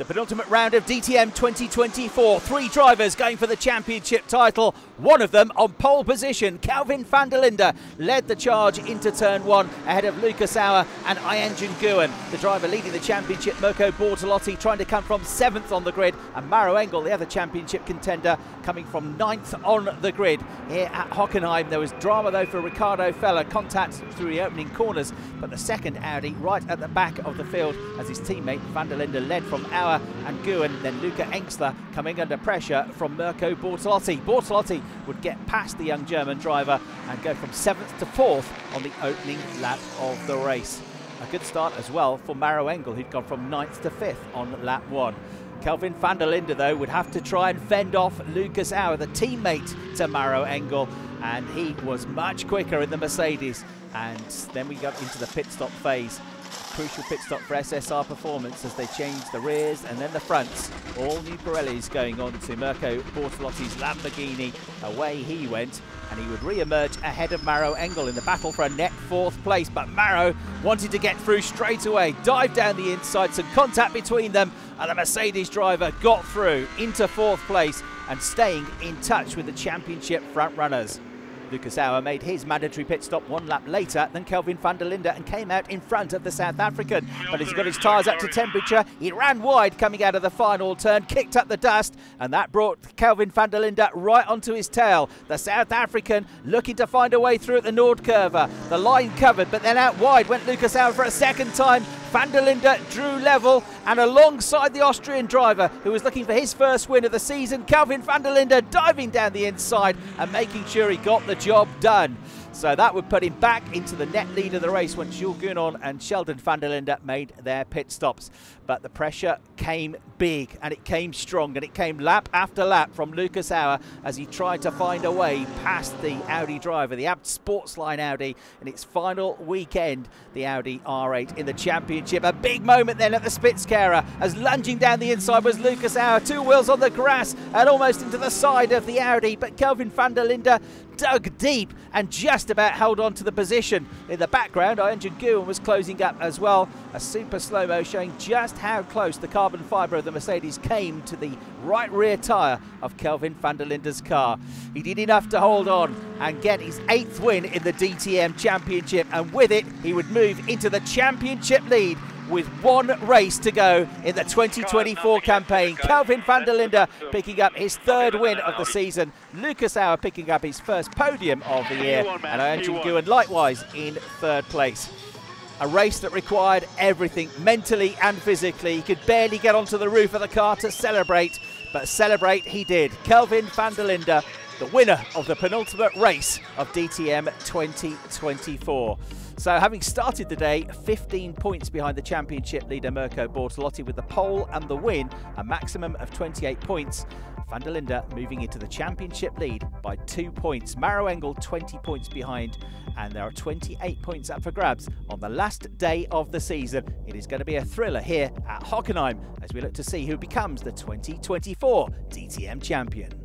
The penultimate round of DTM 2024. 3 drivers going for the championship title. One of them on pole position. Kelvin van der Linde led the charge into turn 1 ahead of Lucas Auer and Ianjun Nguyen. The driver leading the championship, Mirko Bortolotti, trying to come from 7th on the grid. And Maro Engel, the other championship contender, coming from 9th on the grid. Here at Hockenheim, there was drama though for Ricardo Feller. Contact through the opening corners, but the second Audi right at the back of the field as his teammate van der Linde led from Auer and Nguyen. Then Luca Engstler coming under pressure from Mirko Bortolotti. Bortolotti would get past the young German driver and go from 7th to 4th on the opening lap of the race. A good start as well for Maro Engel, who'd gone from 9th to 5th on lap 1. Kelvin van der Linde, though, would have to try and fend off Lucas Auer, the teammate to Maro Engel, and he was much quicker in the Mercedes. And then we got into the pit stop phase. Crucial pit stop for SSR Performance as they changed the rears and then the fronts. All new Pirellis going on to Mirko Bortolotti's Lamborghini. Away he went, and he would re-emerge ahead of Maro Engel in the battle for a net 4th place. But Maro wanted to get through straight away, dived down the inside, some contact between them, and the Mercedes driver got through into 4th place and staying in touch with the championship front runners. Lucas Auer made his mandatory pit stop 1 lap later than Kelvin van der Linde and came out in front of the South African. But as he got his tyres up to temperature, he ran wide coming out of the final turn, kicked up the dust, and that brought Kelvin van der Linde right onto his tail. The South African looking to find a way through at the Nordkurve. The line covered, but then out wide went Lucas Auer for a second time. Van der Linde drew level, and alongside the Austrian driver who was looking for his first win of the season, Kelvin van der Linde diving down the inside and making sure he got the job done. So that would put him back into the net lead of the race when Jules Gounon and Sheldon van der Linde made their pit stops. But the pressure came big, and it came strong, and it came lap after lap from Lucas Auer as he tried to find a way past the Audi driver, the Abt Sportsline Audi, in its final weekend, the Audi R8 in the championship. A big moment then at the Spitzkehre as lunging down the inside was Lucas Auer, 2 wheels on the grass and almost into the side of the Audi, but Kelvin van der Linde dug deep and just about held on to the position. In the background, Ianjun Nguyen was closing up as well. A super slow-mo showing just how close the carbon fibre of the Mercedes came to the right rear tyre of Kelvin van der Linde's car. He did enough to hold on and get his 8th win in the DTM Championship, and with it, he would move into the championship lead with 1 race to go in the 2024 campaign. Kelvin van der Linde picking up his 3rd win of the season. Lucas Auer picking up his first podium of the year. And Ianjun Nguyen likewise in 3rd place. A race that required everything, mentally and physically. He could barely get onto the roof of the car to celebrate, but celebrate he did. Kelvin van der Linde, the winner of the penultimate race of DTM 2024. So having started the day 15 points behind the championship leader Mirko Bortolotti with the pole and the win, a maximum of 28 points, van der Linde moving into the championship lead by 2 points. Maro Engel 20 points behind, and there are 28 points up for grabs on the last day of the season. It is going to be a thriller here at Hockenheim as we look to see who becomes the 2024 DTM champion.